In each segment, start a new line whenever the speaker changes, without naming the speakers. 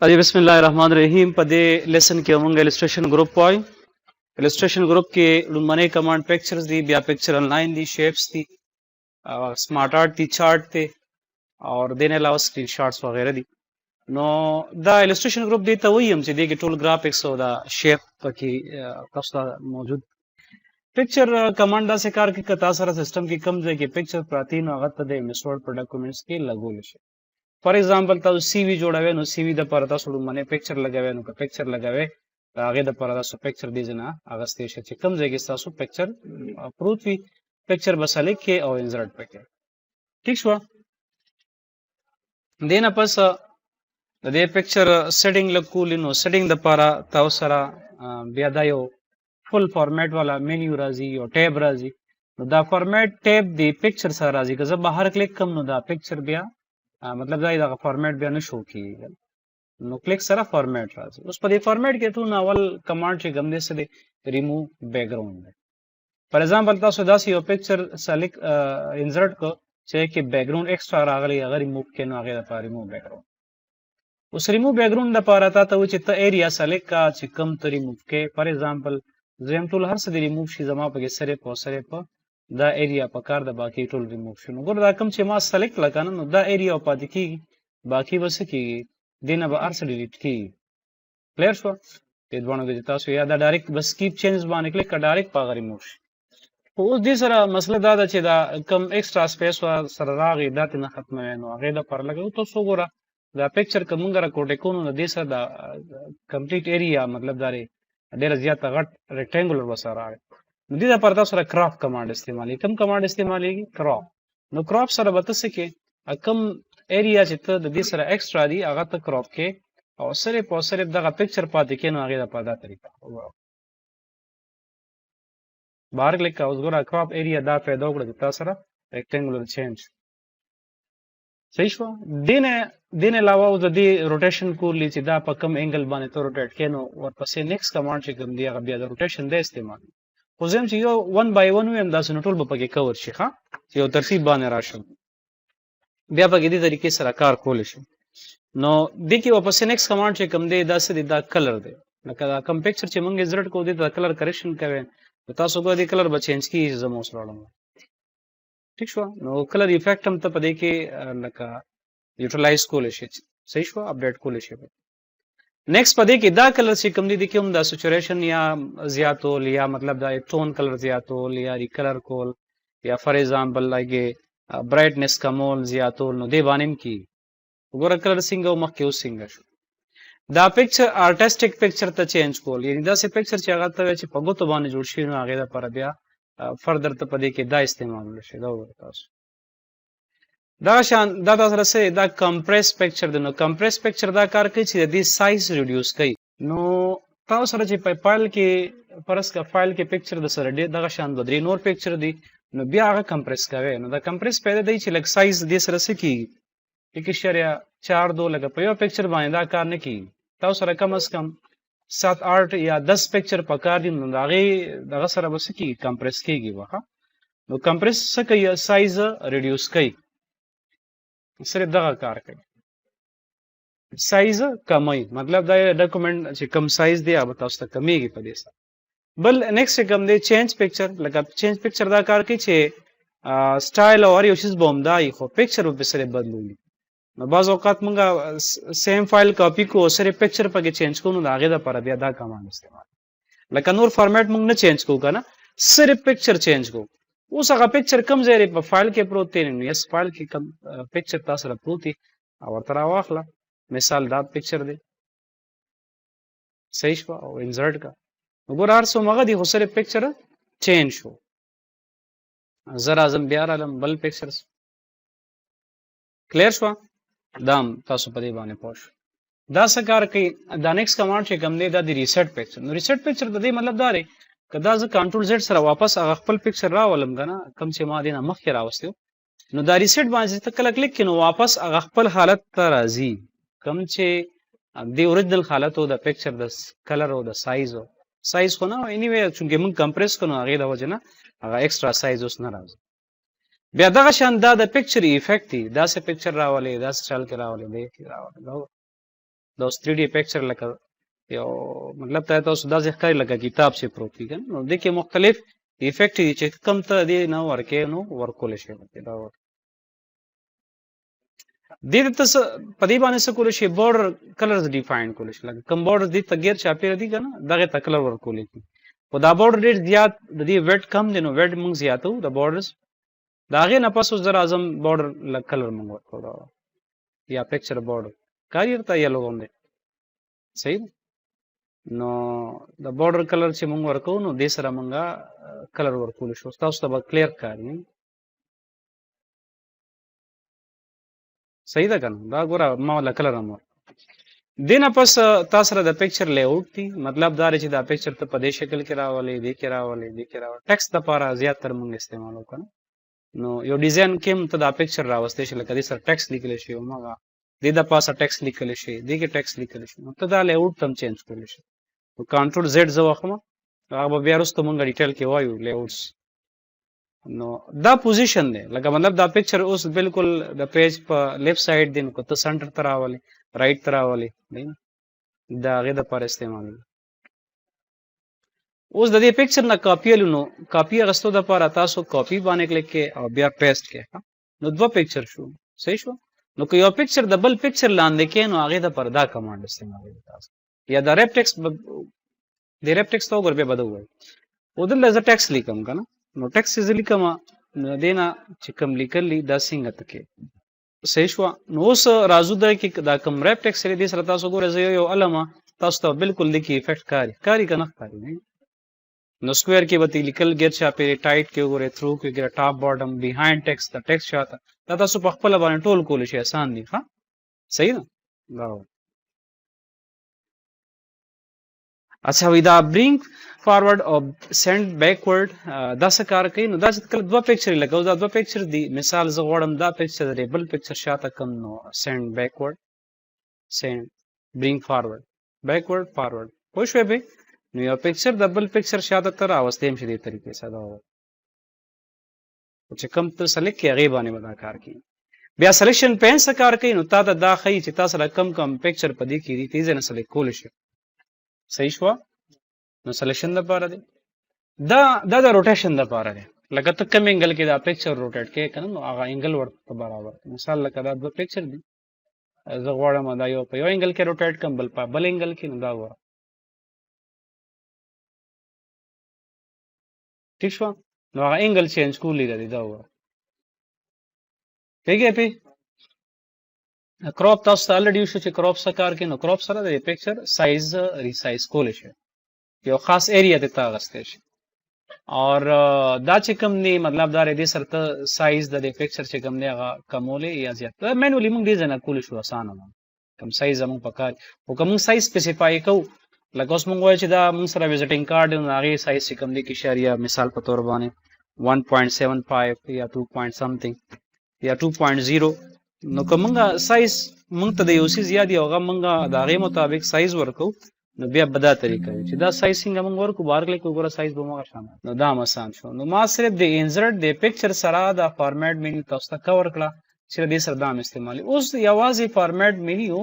अजी बिस्मिल्लाहिर्रहमानिर्रहीम په دې لیسن کې موږ السټریشن ګروپ وایو. السټریشن ګروپ کې لومړنی کمانډ پکچرز دي، بیا پکچر انلاین دي، شیپس دي، سمارټ آرټ دي، چارت دي او دین علاوه سکرین شاټس وغیرہ دي. نو دا السټریشن ګروپ دی ته وایم چې دغه ټول ګرافیکس او دا شیپ پکې تاسو ته موجود. پکچر کمانډ دا څه کار کوي که تاسو سره سیستم کې کم ځای کې پکچر پراتی نو هغه ته د میثود پر ډاکومېنټس کې لګول شي. فار ایگزامپل تاسو سی وی جوړوي نو سی وی د پر تاسو لمنه پکچر لګوي نو که پکچر لګوي هغه د پر تاسو پکچر دی نه هغه ستېشه چې کم ځای کې تاسو پکچر پروت وي پکچر بساله کې او انسرټ پکې ٹھیک شو. دینه پس د دې پکچر سیټینګ لکول نو سیټینګ د پر تاسو سره بیا دا یو فل فارمیټ والا مینیو راځي او ټیب راځي نو دا فارمیټ ټیب دی پکچر سره راځي که زه بهر کلیک کوم نو دا پکچر بیا مطلب دا د فارمیټ بیا نه شو کیږي نو کلیک سره فارمیټ راځي. اوس په دې فارمیټ کې ټول اول کمانډ چې ګم دې څه دی ریموو بیک ګراوند دی. فار ایگزامپل تاسو داسې یو پکچر سلیکټ انسرټ کو چې کې بیک ګراوند ایکسترا راغلی هغه ریموو کړئ نو هغه لپاره ریموو بیک ګراوند. اوس ریموو بیک ګراوند لپاره تاسو چې ته ایریا سلیکټ کا چې کم ته ریموو کې فار ایگزامپل زم ټول هر څه دی ریموو شي زما په کې سره په دا ایریا په کار د باقی ټول ریموو شنو ګور دا کم چې ما سلیکټ لکانه نو دا ایریا پاتې کیږي باقی بس کیږي دینه به ارس ډیلیټ کیږي. کلیر شو دې دوه کې تاسو یا دا ډایرکټ بس کیپ چینجز باندې کلیک کړه ډایرکټ پاغه ریموو شي. اوس دې سره مسله دا ده چې دا کم ایکسترا سپیس سره راغی دا نه ختمه نو هغه د پر لګو تاسو ګوره دا پکچر کومګه راکوټ کو نو دې سره دا کمپلیټ ایریا مطلب دا ډیر زیات غټ ریکټانګولر وسره راغی. نو دې لپاره تاسو سره کراپ کمانډ استعمالي کوم کمانډ استعماليږي کراپ. نو کراپ سره به تاسو کې کم ایریا چې ته د دې سره ایکسترا دی هغه ته کراپ کې او صرف دغه پکچر پاتې کې نو هغه د پاده طریقه بهر کلیک اوس ګوره کراپ ایریا دا پیدا وکړه چې تاسو سره ریکټانګولر چینج صحیح شو. دین علاوه د دې روټیشن کولی چې دا په کم انګل باندې ته روټیټ کینو ورپسې نیکسټ کمانډ چې کوم دی هغه بیا د روټیشن د استعمال خو زم چې یو 1 بای 1 ویم دا سن ټول به پکې کور شي ښا چې یو ترتیب باندې راشم بیا په دې طریقې سره کار کول شي. نو د کې واپس نیکسټ کمانډ چې کوم دی دا څه دی دا کلر دی لکه دا کم پکچر چې مونږ زرټ کو دی دا کلر کریکشن کوي تاسو کو دی کلر به چینج کیږي زموږ سره ٹھیک شو. نو کلر افیکټ هم ته پدې کې لکه یوټیلایز کول شي صحیح شو اپډیټ کول شي. نیکسٹ پدې کې دا کلر چې کوم دي کوم دا سچوریشن یا زیاتول یا مطلب دا ټون کلر زیاتول یا ری کلر کول یا فار ایگزامپل لایګه برایټنس کمول زیاتول نو دی باندې کی وګوره کلر څنګه او مخ کې څنګه شو. دا پکچر آرټیسټیک پکچر ته چینج کول یعنی دا سه پکچر چې هغه ته چې په ګوتو باندې جوړ شي نو هغه لپاره بیا فردر ته پدې کې دا استعمال شي دا تاسو دا شان دا تاسو سره دا کمپریس پکچر د نو کمپریس پکچر دا کار کوي چې د دې سایز ریډیوس کوي. نو تاسو سره چې په فایل کې فرض کا فایل کې پکچر د سره دغه شان د درې نور پکچر دی نو بیا هغه کمپریس کوي نو دا کمپریس پیدا دی چې لک سایز دې سره سکی 1.42 لکه په یو پکچر باندې دا کار نه کوي. تاسو سره کم از کم 7 8 یا 10 پکچر پکار دي نو دغه سره بس کی کمپریس کیږي وخه نو کمپریس څه کوي سایز ریډیوس کوي صرف دغه کار کوي سایز کمای مطلب دا ډاکومېنټ چې کم سایز دی هغه تاسو ته کمیږي په دې سره. بل نیکسټ کم دی چینج پکچر لکه چینج پکچر دا کار کوي چې سټایل او یو شیز بومدای خو پکچر په سره بدلولي نو بعض اوقات مونږه سیم فایل کاپی کو سره پکچر پکې چینج کوو نو هغه د پر بیا دا کمانډ استعمال لکه نور فارمیټ مونږ نه چینج کوو کنه صرف پکچر چینج کوو. اوس هغه پکچر کم ځای په فایل کې پروت دی نو یس فایل کې کم پکچر تاسو سره پروت دی او تر واخله مثال دا پکچر دی صحیح شو او انسرټ کا وګور ارسو مغه دی خو صرف پکچر چینج شو زرا اعظم بیا علم بل پکچرز کلیر شو دام تاسو په دې باندې پوښ دا څه کار کوي. دا نیکسټ کمانډ چې کوم دی دا دی ریسیټ پکچر نو ریسیټ پکچر د دې مطلب دا دی کدا ز کنټرول زد سره واپس هغه خپل پکچر راولم غنا کم چې ما دینه مخ کې راوستیو نو دا ریسیټ باندې ته کله کلیک کینو واپس هغه خپل حالت ته راځي کم چې دی اوریجنل حالت او د پکچر د کلر او د سایز خو نه اني وی چې موږ کمپریس کنو هغه د وجنه هغه ایکسترا سایز اوس نه راځي. بیا دغه شان دا د پکچر افیکټ دی دا سه پکچر راولې دا سټایل کې راولې دی راولې دا اوس 3D پکچر لکه یو مطلب ته تاسو داسې ښکاري لکه کتاب چې پروت وي که نه، نو دې کې مختلف افیکټ دي چې کوم ته دې نه ورکې نو ورکولی شي دا دې ته څه په دې باندې څه کولی شي بارډر کلرز ډیفاین کولی شي لکه کوم بارډر دې ته غیر چاپېره دي که نه دغې ته کلر ورکولی شي خو دا بارډر ډېر زیات د دې ویډ کم دی نو ویډ موږ زیاتو د بارډرز د هغې نه پس اوس زه راځم بارډر کلر موږ ورکوو یا پکچر بارډر کاري ورته یلو غوندې صحیح ده نو د بارډر کلر چې موږ ورکوو نو دې سره موږ کلر ورکولی شو تاسو ته به کلیر ښکاري صحیح ده که نه دا ګوره ما له کلر هم دې نه پس تا سره د پکچر لیاوټ دي مطلب دا دی چې دا پکچر ته په دې شکل کې راولې دې کې راولې دې کې راولې ټیکس دپاره زیاتر موږ استعمالو که نه نو یو ډیزاین کې هم ته دا پکچر راوستی شي لکه دې سره ټیکس لیکلی شي هماغه دې د پاسه ټیکس لیکلی شي دې کې ټیکس لیکلی شي نو ته دا لیاوټ ته هم چینج کولی شي نو کنټرول زیډ زه واخلم هغه به بیا وروسته موږ ډیټیل کې وایو لیاوټس نو دا پوزیشن دی لکه مطلب دا پکچر اوس بالکل د پیج په لیفټ سایډ دی نو که ته سنټر ته راولې رایټ ته راولې د هغې دپاره استعمال اوس د دې پکچر نه کاپي الو نو کاپي اخیستو دپاره تاسو کاپي باندې کلیک کې او بیا پیسټ کې نو دوه پکچر شو صحیح شو نو که یو پکچر د بل پکچر لاندې کې نو هغې دپاره دا کمانډ استعمالوي تاسو یا د ریپ ټیکس د ریپ ټیکس ته وګوره بیا به ده ووایي خو دلته زه ټیکس لیکم که نه نو ټیکس چې زه لیکم نو دې نه چې کوم لیکلي دا څنګه ته کې صحیح شوه نو اوس راځو دی کې دا کوم ریپ ټیکس دی دې سره تاسو ګوره زه یو علم تاسو ته بالکل دې کې افیکټ ښکاري که نه ښکاري نو سکویر کې به ته لیکل ګیر چاپېرې ټایټ کې وګورئ تھرو کې وګورئ ټاپ باټم بیهایند ټیکس د ټیکس شاته دا تاسو په خپله باندې ټول کولی شئ اسان دي ښه صحیح ده اچھا وی دا برینګ فارورډ او سینډ بیکورډ دا څه کار کوي نو دا چې کله دوه پکچر لګوو دا دوه پکچر دي مثال زه غواړم دا پکچر دی بل پکچر شاته کم نو سینډ بیکورډ سینډ برینګ فارورډ بیکورډ فارورډ پوه شوې بې نو یو پکچر د بل پکچر شاته ته راوستی هم شي دې طریقې سره دا چې کوم ته سلیکټ کړې هغې باندې به دا کار کوي بیا سلیکشن پین څه کار کوي نو تا ته دا ښیي چې تا سره کم کم پکچر په دې کې دي ته یې ځای نه سلیکټ کولی شي صحیح شوه نو سلیکشن دپاره دی دا د روټیشن دپاره دی لکه ته کم انګل کې دا پکچر روټیټ کې که نه نو هغه انګل ورته برابر مثال لکه دا دوه پکچر دي زه غواړم دا یو په یو انګل کې روټیټ کړم بل په بل انګل کې نو دا وره ٹھیک شو نو هغه انګل چینج کولی دی دا وره پوهېږئ پې کراپ تاسو ته الریډي وشو چې کراپ څه کار کوي نو کراپ سره د پکچر سایز ریسایز کولی شي یو خاص ایریا ته ته اخیستی شي اور دا چې کوم دی مطلب دا دی سره ته سایز د دې پکچر چې کوم دی هغه کمولی یا زیات مینولي موږ دې ځای نه کولی شو اسانه کوم سایز زموږ په کار خو که موږ سایز سپیسیفای کوو لکه اوس موږ وایو چې دا موږ سره وزټینګ کارډ دی نو هغې سایز چې کوم دی کې اشاریه مثال په طور باندې 1.75 یا 2 پوینټ سمثینګ یا 2.0 نو که موږ سایز موږ ته د یو څیز یاد وي هغه موږ د هغې مطابق سایز ورکوو نو بیا به دا طریقه وي چې دا سایز څنګه موږ ورکړو بهر کلیک وګوره سایز به موږ شامل نو دا هم اسان شو نو ما صرف د انزرټ د پکچر سره دا فارمیټ مینیو تاسو ته کور کړه چې دې سره دا هم استعمالي اوس یوازې فارمیټ مینیو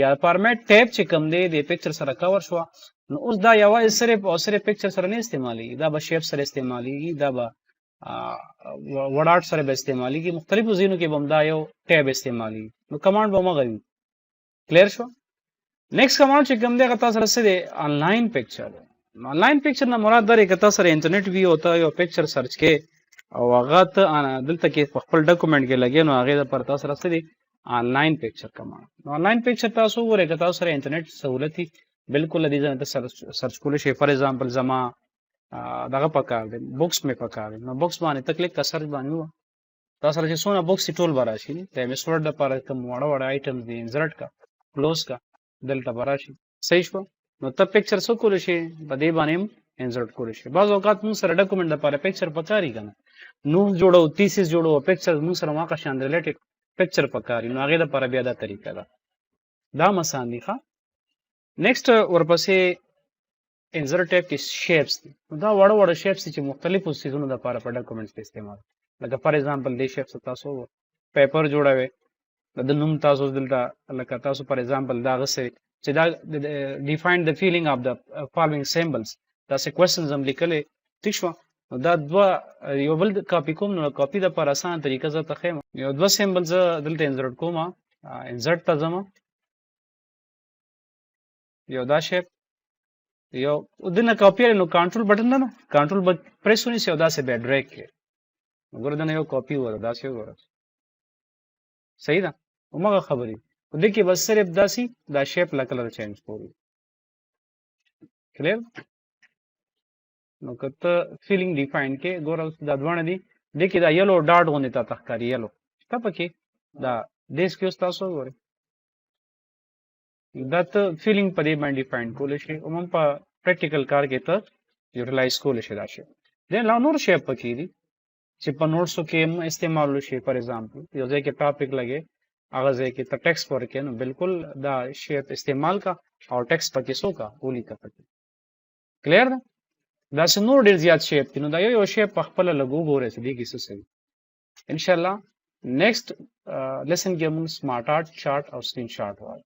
یا فارمیټ ټیب چې کوم دی د پکچر سره کور شوه نو اوس دا یوازې صرف او صرف پکچر سره نه استعمالېږي دا به شیپ سره استعمالېږي دا به وډ آرټ سره به استعمالېږي مختلفو ځایونو کې به هم دا یو ټیب استعمالېږي نو کمانډ به همغه وي کلیر شو نیکسٹ کمانډ چې کوم دی هغه تاسو سره څه دی آنلاین پکچر آنلاین پکچر نه مراد دا دی که تاسو سره انټرنیټ وي او ته یو پکچر سرچ کې او هغه ته دلته کې په خپل ډاکومنټ کې لګې نو هغې دپاره تاسو سره څه دی آنلاین پکچر کمانډ نو آنلاین پکچر تاسو وګورئ که تاسو سره انټرنیټ سهولت وي بالکل دې ځای نه ته سرچ کولی شئ فار ایگزامپل زما دغه پکار دی بکس مې پکار دی نو بکس باندې ته کلیک که سرچ باندې ووه تاسو سره چې څونه بکس دي ټول به راشي د ایمسورډ دپاره کوم وړه وړه آیټمز دي انزرټ کا کلوز کا دلته به راشي صحیح شوه نو ته پکچر څه کولی شي په دې باندې هم انزرټ کولی شي بعض اوقات موږ سره ډاکومنټ دپاره پکچر پکار وي که نه نوم جوړو تیسیس جوړو پکچر موږ سره واقع شان ریلیټډ پکچر پکار وي نو هغې دپاره بیا دا طریقه ده دا هم اسان دي ښه نیکسټ ورپسې انزرټ ټیب کې شیپس دي دا وړه وړه شیپس دي چې مختلفو څیزونو دپاره په ډاکومنټس کې استعمال لکه فار ایگزامپل دې شیپس تاسو پیپر جوړوئ د نوم تاسو دلته لکه تاسو پر ایگزامپل دا غسه چې دا ډیفاین د فیلینګ اف د فالوینګ سیمبلز دا سه کوېسچنز هم لیکلې ٹھیک شو دا دوه یو بل کاپی کوم نو کاپی د پر آسان طریقه زه تخیم یو دوه سیمبلز دلته انسرټ کوم انسرټ ته ځم یو دا شیپ یو دنه کاپی نو کنټرول بٹن نه کنټرول پریس ونی سي او دا سه به ډریګ کې وګوره دنه یو کاپی وره دا سه وګوره صحیح ده ومغه خبرې دې کې بس صرف داسي دا شیپ لا کلر چینج کوي کلیر نو کته فیلینګ ډیفاین کې ګوره دا دوانه دي دې کې دا یلو ډاټ غونې تا تخکاری یلو تا پکې دا دیس کې تاسو وګوره دا ته فیلینګ په دې باندې ډیفاین کول شي عموما په پریکټیکل کار کې ته یوټیلایز کول شي دا شی دې لا نور شیپ پکې دي چې په نوټسو کې استعمال شي فار ایگزامپل یو ځای کې ټاپک لګي هغه ځای کې ته ټیکسټ ورکې نو بالکل دا شیپ استعمال کا او ټیکسټ پکې سو کا اولی کا پکې کلیر ده دا نور ډیر زیات شیپ نو دا یو شیپ په خپل لګو ګورې دې کې څه سي ان شاء الله نیکسٹ لیسن کې موږ سمارټ آرټ چارت او سکرین شاٹ وایو